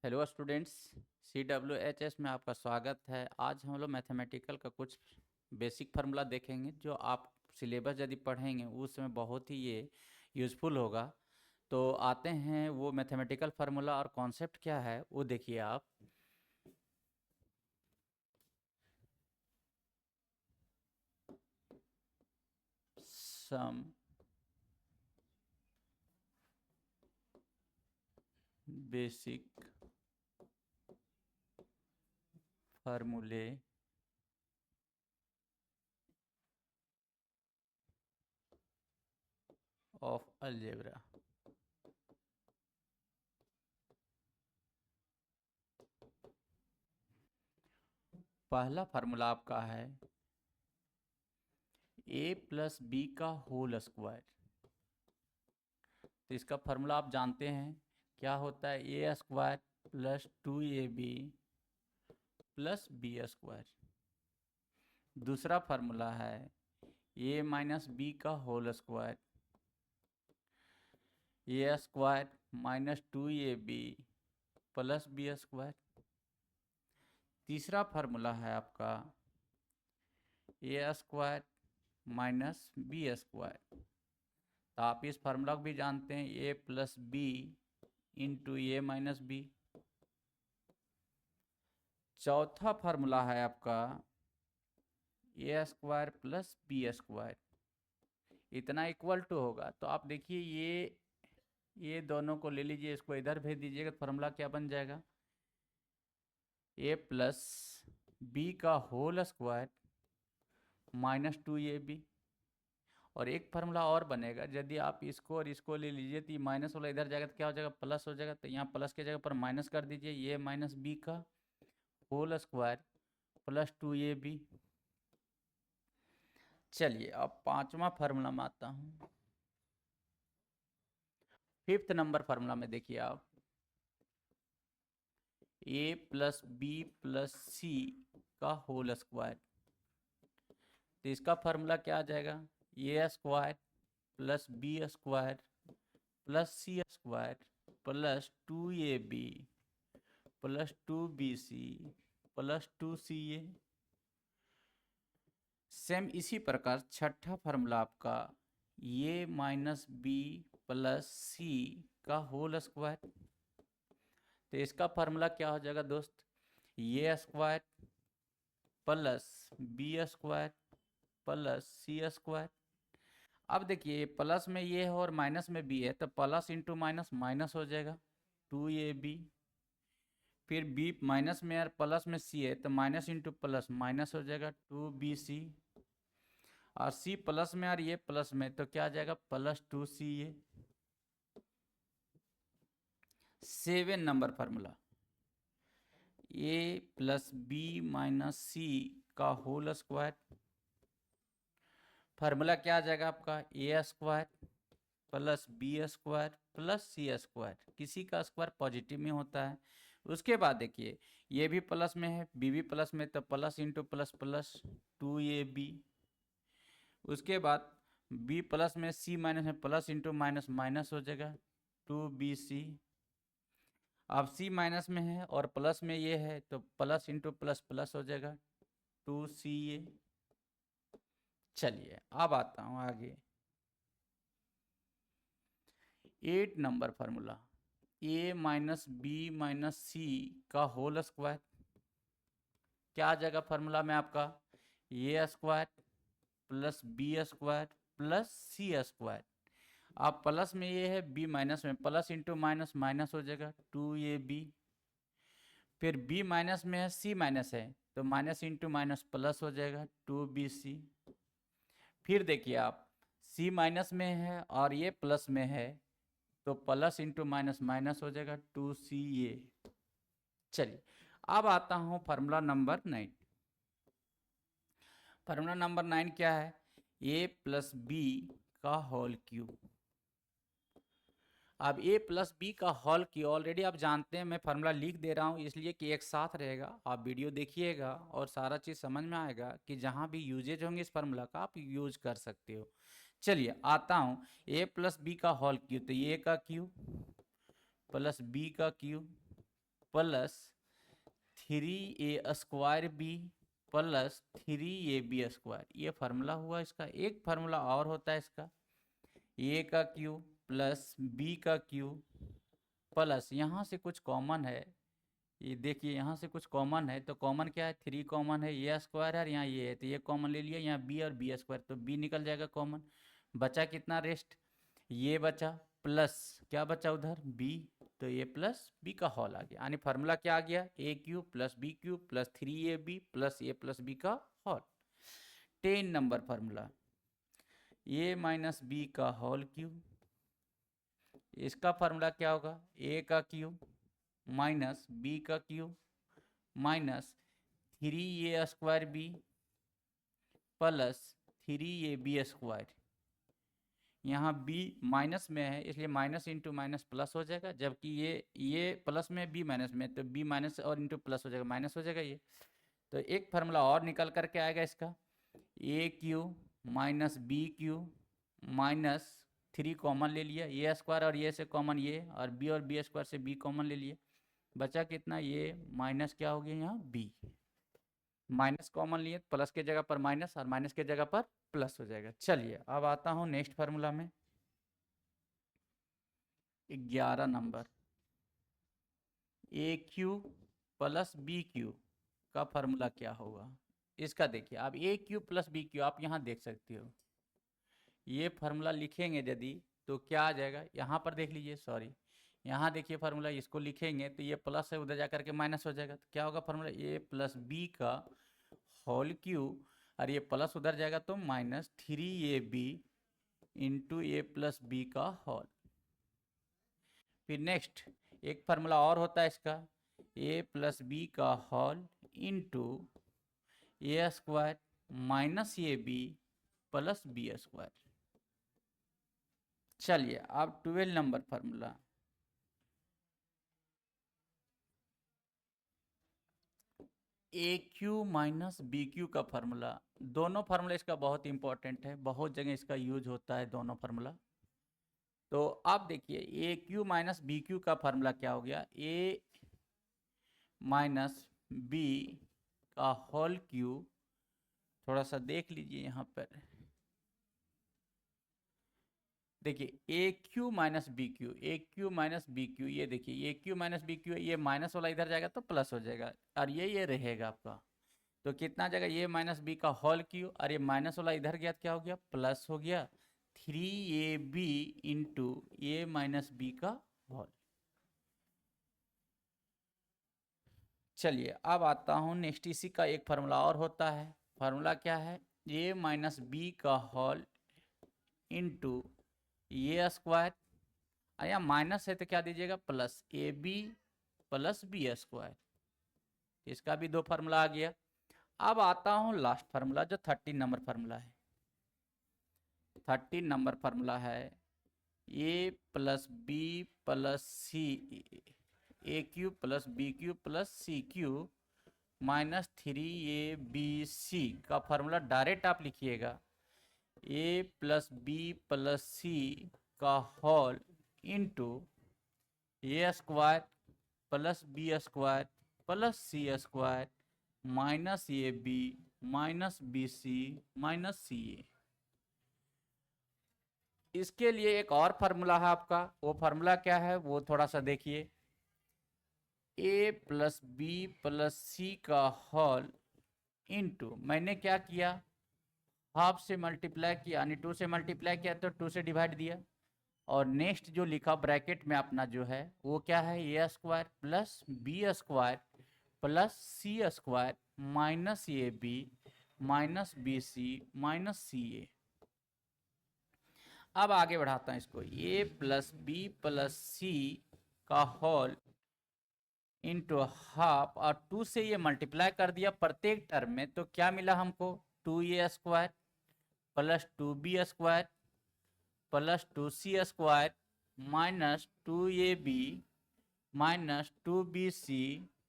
Hello students, CWHS में आपका स्वागत है। आज हम लोग मैथमेटिकल का कुछ बेसिक फार्मूला देखेंगे जो आप सिलेबस यदि पढ़ेंगे उसमें बहुत ही ये यूज़फुल होगा। तो आते हैं वो मैथमेटिकल फार्मूला और कॉन्सेप्ट क्या है वो देखिए आप। सम बेसिक फार्मूले ऑफ अलजेब्रा। पहला फार्मूला आपका है a+b का होल स्क्वायर। तो इसका फार्मूला आप जानते हैं क्या होता है, a² + 2ab + b²। दूसरा फार्मूला है a - b का whole square, a² - 2ab + b²। तीसरा फार्मूला है आपका a² - b²। तो आप इस फार्मूला को भी जानते हैं, a + b × a - b। चौथा फार्मूला है आपका a² + b²। इतना इक्वल टू होगा तो आप देखिए ये दोनों को ले लीजिए, इसको इधर भेज दीजिएगा तो फार्मूला क्या बन जाएगा, a + b का होल स्क्वायर - 2ab। और एक फार्मूला और बनेगा, यदि आप इसको और इसको ले लीजिए तो ये माइनस वाला इधर जाएगा तो क्या हो जाएगा, प्लस हो जाएगा। तो यहाँ प्लस के जगह पर माइनस कर दीजिए, ये - b का होल स्क्वायर + 2ab। चलिए अब पांचवा फार्मूला में आता हूँ। फिफ्थ नंबर फार्मूला में देखिए आप, a + b + c का होल स्क्वायर। तो इसका फार्मूला क्या आ जाएगा, a² + b² + c² + 2ab + 2bc + 2ca। Same इसी प्रकार छठा फार्मूला आपका a - b + c का होल स्क्वायर। तो इसका फार्मूला क्या हो जाएगा दोस्त, a² + b² + c²। अब देखिए प्लस में ये है और माइनस में b है, तो प्लस × माइनस माइनस हो जाएगा 2ab। फिर b माइनस में और प्लस में c है तो माइनस × प्लस माइनस हो जाएगा 2bc। और c प्लस में और ये प्लस में तो क्या आ जाएगा, +2ca। 7 number formula a + b - c का होल स्क्वायर। फार्मूला क्या आ जाएगा आपका, a² + b² + c²। किसी का स्क्वायर पॉजिटिव में होता है। उसके बाद देखिए ये भी प्लस में है, b भी प्लस में, तो प्लस × प्लस प्लस 2ab। उसके बाद b प्लस में, c माइनस में, प्लस × माइनस माइनस हो जाएगा 2bc। अब c माइनस में है और प्लस में ये है तो प्लस × प्लस प्लस हो जाएगा 2ca। चलिए अब आता हूँ आगे, 8 number formula a - b - c का होल स्क्वायर। क्या आ जाएगा फार्मूला में आपका, a² + b² + c²। अब प्लस में ये है, b माइनस में, प्लस × माइनस माइनस हो जाएगा 2ab। फिर b माइनस में है, c माइनस है, तो माइनस × माइनस प्लस हो जाएगा 2bc। फिर देखिए आप c माइनस में है और ये प्लस में है तो प्लस × माइनस माइनस हो जाएगा 2ca। चलिए अब आता हूँ फार्मूला नंबर 9। फार्मूला नंबर 9 क्या है, a + b का होल क्यूब। अब a + b का होल क्यूब ऑलरेडी आप जानते हैं, मैं फार्मूला लिख दे रहा हूँ इसलिए कि एक साथ रहेगा। आप वीडियो देखिएगा और सारा चीज़ समझ में आएगा कि जहाँ भी यूजेज होंगे इस फार्मूला का आप यूज कर सकते हो। चलिए आता हूँ, a + b का होल क्यूब, तो a का क्यूब + b का cube plus 3a² plus 3ab²। ये फार्मूला हुआ इसका। एक फार्मूला और होता है इसका, a का क्यूब प्लस b का क्यूब प्लस, यहाँ से कुछ कॉमन है, ये देखिए यहाँ से कुछ कॉमन है, तो कॉमन क्या है, 3 कॉमन है, a² है और यहाँ ये है, तो ये कॉमन ले लिया, यहाँ b और b², तो b निकल जाएगा कॉमन। बचा कितना रेस्ट, ये बचा प्लस क्या बचा उधर b, तो ये प्लस b का होल आ गया, यानी फार्मूला क्या आ गया, a³ plus b³ plus 3ab plus a plus b का होल। 10 नंबर फार्मूला, a माइनस b का होल क्यूब, इसका फार्मूला क्या होगा, a का क्यूब माइनस b का cube minus 3a² plus 3ab²। यहाँ b माइनस में है इसलिए माइनस इंटू माइनस प्लस हो जाएगा, जबकि ये प्लस में b माइनस में, तो b माइनस और इंटू प्लस हो जाएगा, माइनस हो जाएगा ये। तो एक फार्मूला और निकल करके आएगा इसका, a³ minus b³ minus 3 common ले लिया, a² और ये से कॉमन ये, और b और b² से b कॉमन ले लिया, बचा कितना, ये माइनस क्या हो गया यहाँ b, माइनस कॉमन लिए प्लस के जगह पर माइनस और माइनस के जगह पर प्लस हो जाएगा। चलिए अब आता हूँ नेक्स्ट फार्मूला में, 11 नंबर, a³ प्लस b³ का फार्मूला क्या होगा। इसका देखिए आप a³ प्लस b³ आप यहाँ देख सकते हो, ये फार्मूला लिखेंगे यदि तो क्या आ जाएगा, यहाँ पर देख लीजिए, सॉरी यहाँ देखिए फार्मूला, इसको लिखेंगे तो ये प्लस है, उधर जा करके माइनस हो जाएगा, तो क्या होगा फार्मूला, a प्लस b का होल क्यूब, और ये प्लस उधर जाएगा तो minus 3ab into a plus b का होल। फिर नेक्स्ट एक फार्मूला और होता है इसका, a प्लस b का whole into a² minus ab plus b²। चलिए अब 12 number formula, a³ minus b³ का फार्मूला, दोनों फार्मूला इसका बहुत इंपॉर्टेंट है, बहुत जगह इसका यूज होता है दोनों फार्मूला। तो आप देखिए a³ माइनस b³ का फार्मूला क्या हो गया, a माइनस b का होल क्यूब, थोड़ा सा देख लीजिए यहाँ पर, देखिए a³ minus b³, a³ minus b³, ये देखिए a³ माइनस b³ ये माइनस वाला इधर जाएगा तो प्लस हो जाएगा, और ये रहेगा आपका, तो कितना जाएगा, ये माइनस b का होल क्यूब, और ये माइनस वाला इधर गया तो क्या हो गया, प्लस हो गया, 3ab into a minus b का होल। चलिए अब आता हूँ नेक्स्ट, इसी का एक फार्मूला और होता है, फार्मूला क्या है, a माइनस b का होल इंटू a², या माइनस है तो क्या दीजिएगा, प्लस ab प्लस b², इसका भी दो फार्मूला आ गया। अब आता हूँ लास्ट फार्मूला जो 13 नंबर फार्मूला है, 13 नंबर फार्मूला है a plus b plus c, a³ plus b³ plus c³ minus 3abc का फार्मूला डायरेक्ट आप लिखिएगा, a plus b plus c का whole into a² plus b² plus c² minus ab minus bc minus ca। इसके लिए एक और formula है आपका, वो फार्मूला क्या है वो थोड़ा सा देखिए, a plus b plus c का होल इंटू, मैंने क्या किया, हाफ से मल्टीप्लाई किया, यानी 2 से मल्टीप्लाई किया तो 2 से डिवाइड दिया, और नेक्स्ट जो लिखा ब्रैकेट में अपना जो है वो क्या है, a² plus b² plus c² minus ab minus bc minus ca। अब आगे बढ़ाता हूं इसको, a plus b plus c का होल इंटू हाफ, और 2 से ये मल्टीप्लाई कर दिया प्रत्येक टर्म में, तो क्या मिला हमको, 2a² plus 2b² plus 2c² minus 2ab minus 2bc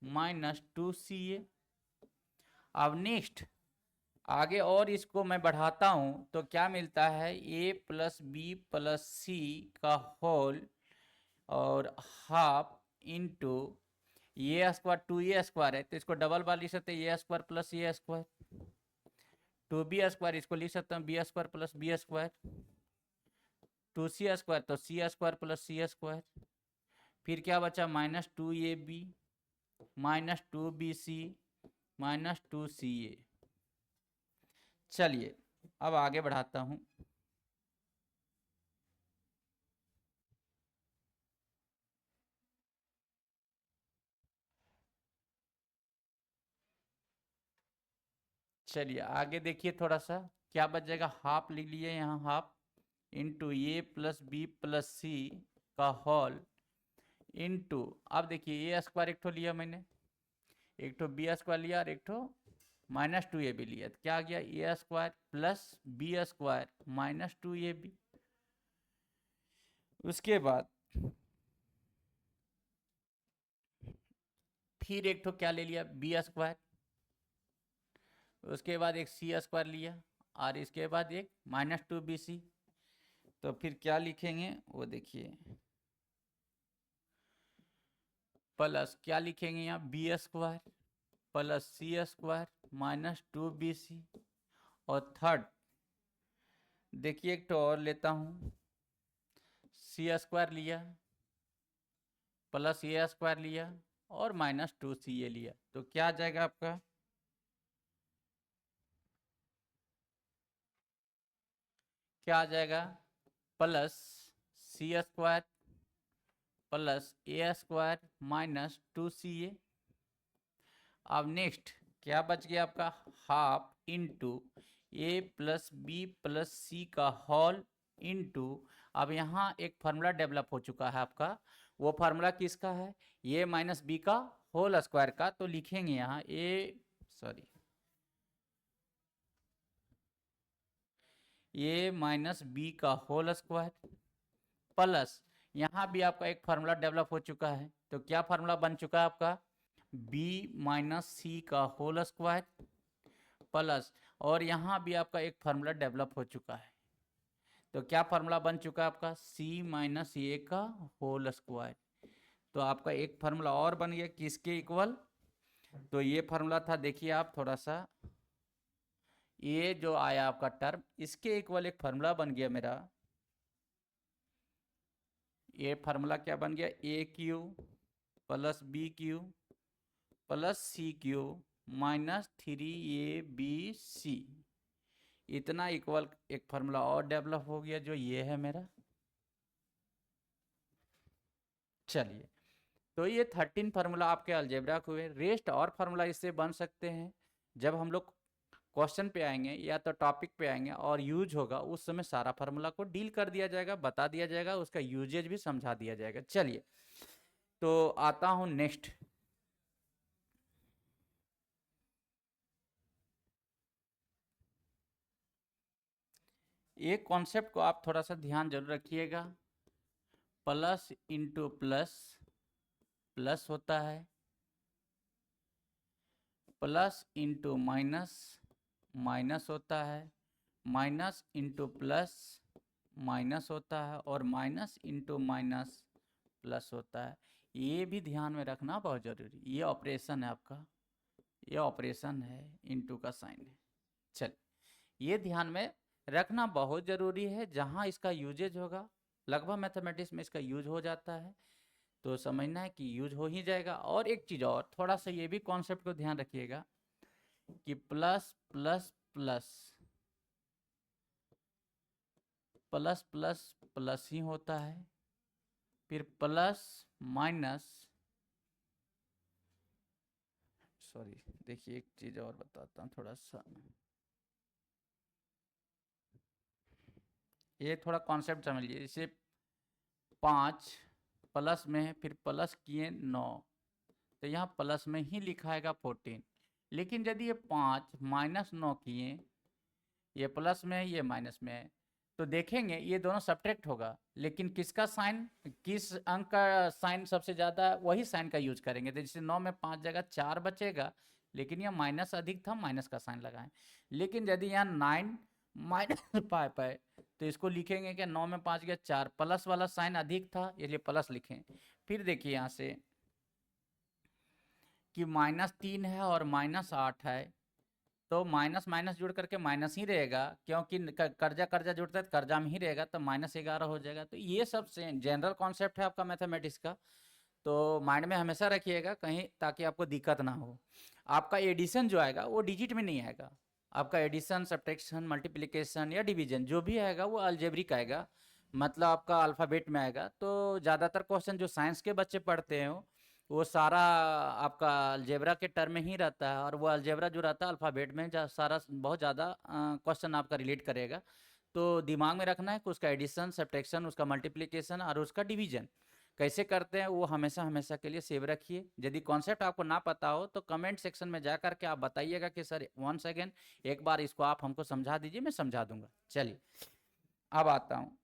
minus 2ca। अब नेक्स्ट आगे और इसको मैं बढ़ाता हूं तो क्या मिलता है, a plus b plus c का होल और हाफ इंटू ए स्क्वायर 2a² है तो इसको डबल बार लिख सकते हैं a² प्लस a²। 2b² इसको लिख सकता हूँ b² प्लस b²। 2c² तो c² प्लस c²। फिर क्या बचा -2ab -2bc -2ca। चलिए अब आगे बढ़ाता हूं। चलिए आगे देखिए थोड़ा सा क्या बच जाएगा, हाफ लिख लिए यहाँ, हाफ इंटू ए प्लस बी प्लस सी का होल इंटू, अब देखिए a² एक ठो लिया मैंने, एक ठो b² लिया और एक ठो -2ab लिया, तो क्या आ गया a² प्लस b² -2ab। उसके बाद फिर एक ठो क्या ले लिया b², उसके बाद एक c² लिया और इसके बाद एक -2bc। तो फिर क्या लिखेंगे वो देखिए, प्लस क्या लिखेंगे यहाँ b² प्लस c² -2bc। और थर्ड देखिए एक तो और लेता हूँ, c² लिया प्लस a² लिया और -2ca लिया, तो क्या आ जाएगा आपका, क्या आ जाएगा plus c² plus a² -2ca। अब नेक्स्ट क्या बच गया आपका, हाफ इंटू ए प्लस बी प्लस सी का होल इंटू, अब यहाँ एक फार्मूला डेवलप हो चुका है आपका, वो फार्मूला किसका है, ए माइनस बी का होल स्क्वायर का। तो लिखेंगे यहाँ ए माइनस बी का होल स्क्वायर प्लस, यहाँ भी आपका एक फार्मूला डेवलप हो चुका है, तो क्या फार्मूला बन चुका है आपका, b माइनस सी का होल स्क्वायर प्लस, और यहाँ भी आपका एक फार्मूला डेवलप हो चुका है, तो क्या फार्मूला बन चुका है आपका, c माइनस ए का होल स्क्वायर। तो आपका एक फार्मूला और बन गया किसके इक्वल, तो ये फार्मूला था देखिए आप थोड़ा सा, ये जो आया आपका टर्म इसके इक्वल एक फार्मूला बन गया मेरा, ये फार्मूला क्या बन गया, AQ plus BQ plus CQ -3ABC। इतना इक्वल एक फार्मूला और डेवलप हो गया जो ये है मेरा। चलिए तो ये 13 फार्मूला आपके अलजेब्रा के हुए, रेस्ट और फार्मूला इससे बन सकते हैं जब हम लोग क्वेश्चन पे आएंगे या तो टॉपिक पे आएंगे और यूज होगा, उस समय सारा फार्मूला को डील कर दिया जाएगा, बता दिया जाएगा, उसका यूजेज भी समझा दिया जाएगा। चलिए तो आता हूं नेक्स्ट, एक कॉन्सेप्ट को आप थोड़ा सा ध्यान जरूर रखिएगा, प्लस इंटू प्लस प्लस होता है, प्लस इंटू माइनस माइनस होता है, माइनस इंटू प्लस माइनस होता है, और माइनस इंटू माइनस प्लस होता है। ये भी ध्यान में रखना बहुत जरूरी, ये ऑपरेशन है आपका, ये ऑपरेशन है, इंटू का साइन है। चल ये ध्यान में रखना बहुत जरूरी है, जहाँ इसका यूजेज होगा लगभग मैथमेटिक्स में इसका यूज हो जाता है, तो समझना है कि यूज हो ही जाएगा। और एक चीज़ और थोड़ा सा ये भी कॉन्सेप्ट को ध्यान रखिएगा कि plus plus plus plus plus plus ही होता है, फिर प्लस माइनस, सॉरी देखिए एक चीज़ और बताता हूँ थोड़ा सा, ये थोड़ा कॉन्सेप्ट समझ लीजिए, जैसे 5 प्लस में है फिर प्लस किए 9, तो यहाँ प्लस में ही लिखाएगा 14, लेकिन यदि ये 5 -9 किए, ये प्लस में है ये माइनस में है, तो देखेंगे ये दोनों सब्ट्रैक्ट होगा, लेकिन किसका साइन, किस अंक का साइन सबसे ज़्यादा, वही साइन का यूज करेंगे। तो जैसे 9 में 5 जगह 4 बचेगा, लेकिन यह माइनस अधिक था, माइनस का साइन लगाएं। लेकिन यदि यहाँ 9 माइनस 5 है तो इसको लिखेंगे कि 9 में 5 गया 4, प्लस वाला साइन अधिक था इसलिए प्लस लिखें। फिर देखिए यहाँ से कि -3 है और -8 है, तो माइनस माइनस जुड़ करके माइनस ही रहेगा, क्योंकि कर्जा कर्जा जुड़ता है तो कर्जा में ही रहेगा, तो -11 हो जाएगा। तो ये सब से जनरल कॉन्सेप्ट है आपका मैथमेटिक्स का, तो माइंड में हमेशा रखिएगा कहीं, ताकि आपको दिक्कत ना हो। आपका एडिशन जो आएगा वो डिजिट में नहीं आएगा, आपका एडिशन, सब्ट्रैक्शन, मल्टीप्लिकेशन या डिवीजन जो भी आएगा वो अलजेब्रिक आएगा, मतलब आपका अल्फ़ाबेट में आएगा। तो ज़्यादातर क्वेश्चन जो साइंस के बच्चे पढ़ते हैं वो सारा आपका अलजेब्रा के टर्म में ही रहता है, और वो अलजेब्रा जो रहता है अल्फ़ाबेट में सारा बहुत ज़्यादा क्वेश्चन आपका रिलेट करेगा। तो दिमाग में रखना है कि उसका एडिशन, सब्ट्रैक्शन, उसका मल्टीप्लिकेशन और उसका डिवीजन कैसे करते हैं, वो हमेशा हमेशा के लिए सेव रखिए। यदि कॉन्सेप्ट आपको ना पता हो तो कमेंट सेक्शन में जा करके आप बताइएगा कि सर 1 सेकेंड एक बार इसको आप हमको समझा दीजिए, मैं समझा दूंगा। चलिए अब आता हूँ।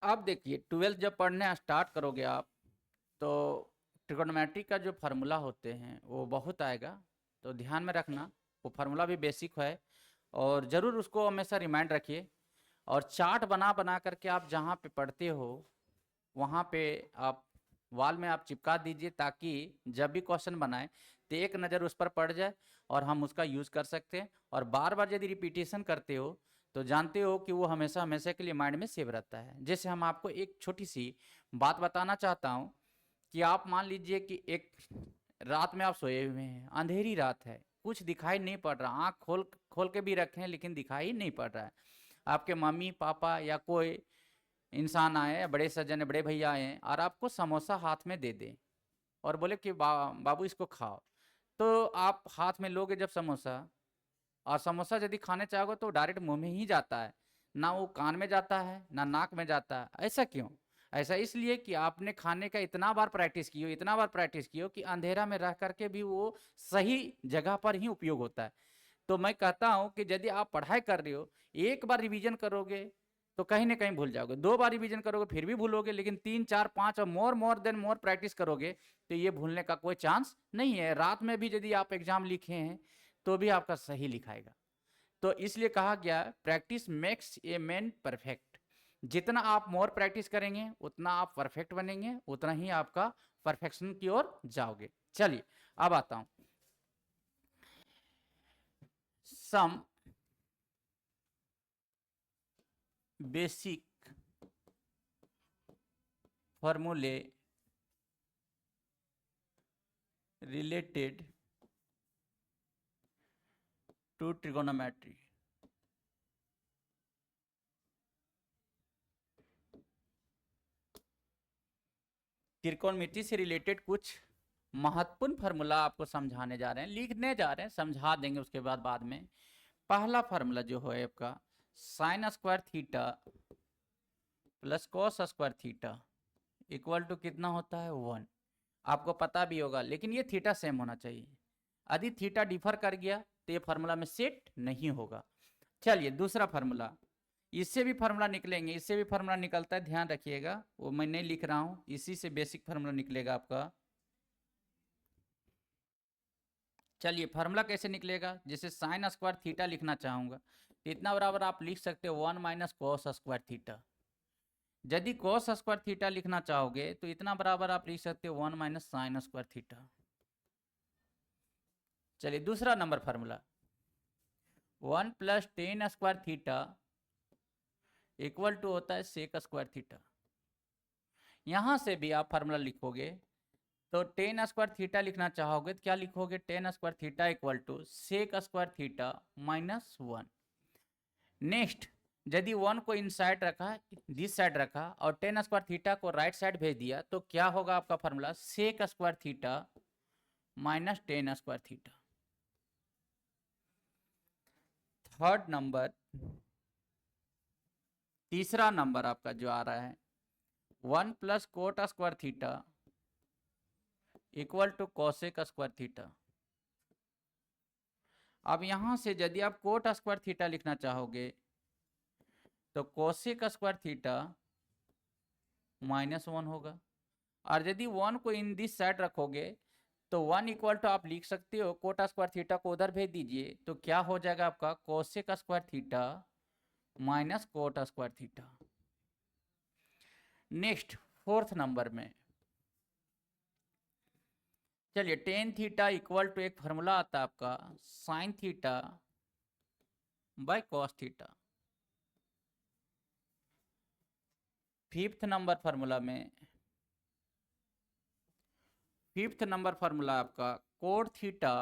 अब देखिए 12th जब पढ़ने स्टार्ट करोगे आप, तो ट्रिगोनोमेट्री का जो फार्मूला होते हैं वो बहुत आएगा, तो ध्यान में रखना। वो फार्मूला भी बेसिक है और ज़रूर उसको हमेशा रिमाइंड रखिए। और चार्ट बना बना करके आप जहाँ पे पढ़ते हो वहाँ पे आप वाल में आप चिपका दीजिए, ताकि जब भी क्वेश्चन बनाए तो एक नज़र उस पर पड़ जाए और हम उसका यूज़ कर सकते हैं। और बार बार यदि रिपीटेशन करते हो तो जानते हो कि वो हमेशा हमेशा के लिए माइंड में सेव रहता है। जैसे हम आपको एक छोटी सी बात बताना चाहता हूँ कि आप मान लीजिए कि एक रात में आप सोए हुए हैं, अंधेरी रात है, कुछ दिखाई नहीं पड़ रहा, आँख खोल खोल के भी रखे हैं लेकिन दिखाई नहीं पड़ रहा है। आपके मम्मी पापा या कोई इंसान आए, बड़े सज्जन बड़े भैया आए और आपको समोसा हाथ में दे दें और बोले कि बाबू इसको खाओ, तो आप हाथ में लोगे जब समोसा, और समोसा यदि खाने चाहोगे तो डायरेक्ट मुंह में ही जाता है, ना वो कान में जाता है ना नाक में जाता है। ऐसा क्यों? ऐसा इसलिए कि आपने खाने का इतना बार प्रैक्टिस की हो, इतना बार प्रैक्टिस की हो कि अंधेरा में रह करके भी वो सही जगह पर ही उपयोग होता है। तो मैं कहता हूँ कि यदि आप पढ़ाई कर रहे हो, एक बार रिवीजन करोगे तो कहीं ना कहीं भूल जाओगे, 2 बार रिवीजन करोगे फिर भी भूलोगे, लेकिन 3 4 5 और मोर देन मोर प्रैक्टिस करोगे तो ये भूलने का कोई चांस नहीं है। रात में भी यदि आप एग्जाम लिखे हैं तो भी आपका सही लिखाएगा। तो इसलिए कहा गया practice makes a man perfect. जितना आप मोर प्रैक्टिस करेंगे उतना आप परफेक्ट बनेंगे, उतना ही आपका परफेक्शन की ओर जाओगे। चलिए अब आता हूं। सम बेसिक फॉर्मूले related to trigonometry। त्रिकोणमिति से रिलेटेड कुछ महत्वपूर्ण फार्मूला आपको समझाने जा रहे हैं, लिखने जा रहे हैं, समझा देंगे उसके बाद में। पहला फार्मूला जो है आपका sine square theta plus cos square theta equal to कितना होता है 1। आपको पता भी होगा, लेकिन ये थीटा सेम होना चाहिए। यदि थीटा डिफर कर गया तो ये फार्मूला में सेट नहीं होगा। चलिए दूसरा फार्मूला, इससे भी फार्मूला निकलेंगे, इससे भी फार्मूला निकलता है, ध्यान रखिएगा, वो मैं नहीं लिख रहा हूँ, इसी से बेसिक फार्मूला निकलेगा आपका। चलिए फार्मूला कैसे निकलेगा, जैसे साइन स्क्वायर थीटा लिखना चाहूँगा तो इतना बराबर आप लिख सकते हो 1 माइनस कॉस स्क्वायर थीटा। यदि कॉस स्क्वायर थीटा लिखना चाहोगे तो इतना बराबर आप लिख सकते हो 1 माइनस साइन स्क्वायर थीटा। चलिए दूसरा number formula 1 plus tan square theta equal to होता है सेक स्क्वायर थीटा। यहां से भी आप फार्मूला लिखोगे तो टेन स्क्वायर थीटा लिखना चाहोगे तो क्या लिखोगे, tan square theta equal to sec square theta minus 1। Next, यदि 1 को इन साइड रखा, दिस साइड रखा और टेन स्क्वायर थीटा को राइट साइड भेज दिया तो क्या होगा आपका formula, sec square theta minus tan square theta. Third number, तीसरा नंबर आपका जो आ रहा है 1 plus cot square theta equal to cosec square theta. अब यहां से यदि आप कोट स्क्वायर थीटा लिखना चाहोगे तो कोसेक स्क्वायर थीटा -1 होगा, और यदि 1 को इन दिस साइड रखोगे तो 1 इक्वल टू आप लिख सकते हो कोट स्क्वायर थीटा को उधर भेज दीजिए, तो क्या हो जाएगा आपका cosec square theta minus cot square theta. Next 4th number में चलिए टेन थीटा इक्वल टू एक फार्मूला आता है आपका sine theta by cos theta. 5th number formula आपका cot theta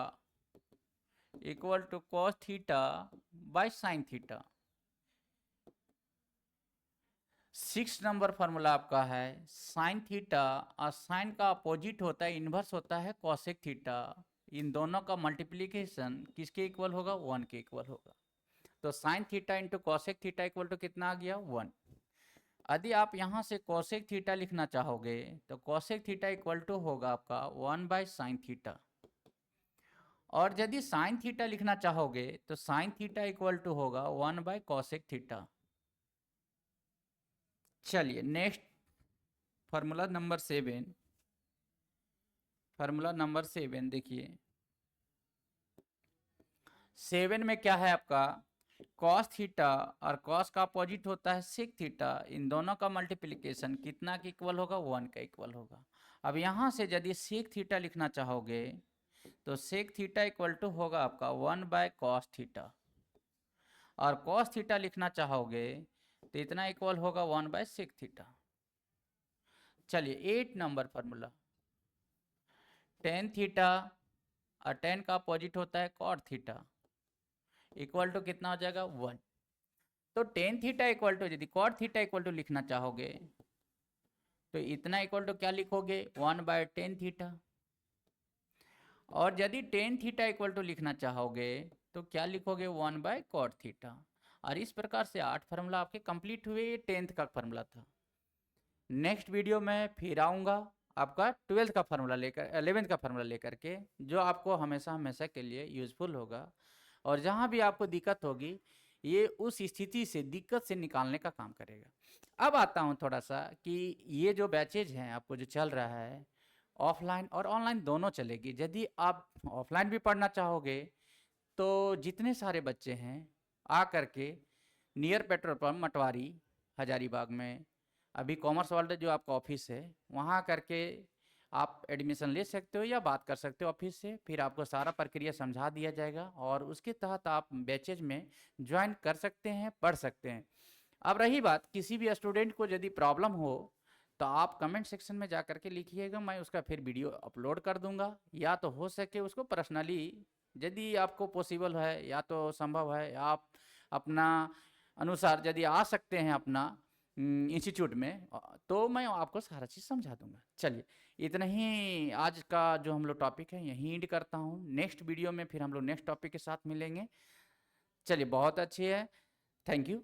equal to cos theta by sine theta. 6 number formula आपका है sine theta और साइन का अपोजिट होता है इन्वर्स होता है कॉसेक थीटा। इन दोनों का मल्टीप्लिकेशन किसके इक्वल होगा 1 के इक्वल होगा। तो sine theta into cosec theta equal to कितना आ गया 1। यदि आप यहाँ से कॉसेक थीटा लिखना चाहोगे तो कॉसेक थीटा इक्वल टू होगा आपका 1 बाय साइन थीटा। और यदि साइन थीटा लिखना चाहोगे तो साइन थीटा इक्वल टू होगा 1 बाय कॉसेक थीटा। चलिए नेक्स्ट फार्मूला नंबर 7 देखिए 7 में क्या है आपका कॉस थीटा और कॉस का अपोजिट होता है सेक थीटा। इन दोनों का मल्टीप्लिकेशन कितना के इक्वल होगा 1 का इक्वल होगा। अब यहाँ से यदि सेक थीटा लिखना चाहोगे तो सेक थीटा इक्वल टू होगा आपका 1 बाय कॉस थीटा और कॉस थीटा लिखना चाहोगे तो इतना इक्वल होगा 1 बाय सेक थीटा। चलिए 8 नंबर फार्मूला टेन थीटा और टेन का अपोजिट होता है कॉट थीटा इक्वल टू कितना हो जाएगा 1। तो टेन थीटा इक्वल टू यदि कॉट थीटा इक्वल टू लिखना चाहोगे तो इतना इक्वल टू क्या लिखोगे 1 बाय टेन थीटा। और यदि टेन थीटा इक्वल टू लिखना चाहोगे तो क्या लिखोगे 1 बाय कॉट थीटा। और इस प्रकार से 8 फार्मूला आपके कंप्लीट हुए। ये 10th का फार्मूला था। नेक्स्ट वीडियो में फिर आऊँगा आपका 12th का फार्मूला लेकर 11th का फार्मूला लेकर के, जो आपको हमेशा के लिए यूजफुल होगा। और जहाँ भी आपको दिक्कत होगी ये उस स्थिति से दिक्कत से निकालने का काम करेगा। अब आता हूँ थोड़ा सा कि ये जो बैचेज हैं आपको जो चल रहा है ऑफलाइन और ऑनलाइन दोनों चलेगी। यदि आप ऑफलाइन भी पढ़ना चाहोगे तो जितने सारे बच्चे हैं आ करके नियर पेट्रोल पंप मटवारी हजारीबाग में अभी कॉमर्स वर्ल्ड जो आपका ऑफिस है वहाँ करके आप एडमिशन ले सकते हो या बात कर सकते हो ऑफिस से। फिर आपको सारा प्रक्रिया समझा दिया जाएगा और उसके तहत आप बैचेज में ज्वाइन कर सकते हैं, पढ़ सकते हैं। अब रही बात किसी भी स्टूडेंट को यदि प्रॉब्लम हो तो आप कमेंट सेक्शन में जा कर के लिखिएगा, मैं उसका फिर वीडियो अपलोड कर दूंगा। या तो हो सके उसको पर्सनली यदि आपको पॉसिबल है या तो संभव है आप अपना अनुसार यदि आ सकते हैं अपना इंस्टीट्यूट में तो मैं आपको सारा चीज़ समझा दूंगा। चलिए इतना ही आज का जो हम लोग टॉपिक है यहीं एंड करता हूँ। नेक्स्ट वीडियो में फिर हम लोग नेक्स्ट टॉपिक के साथ मिलेंगे। चलिए बहुत अच्छी है, थैंक यू।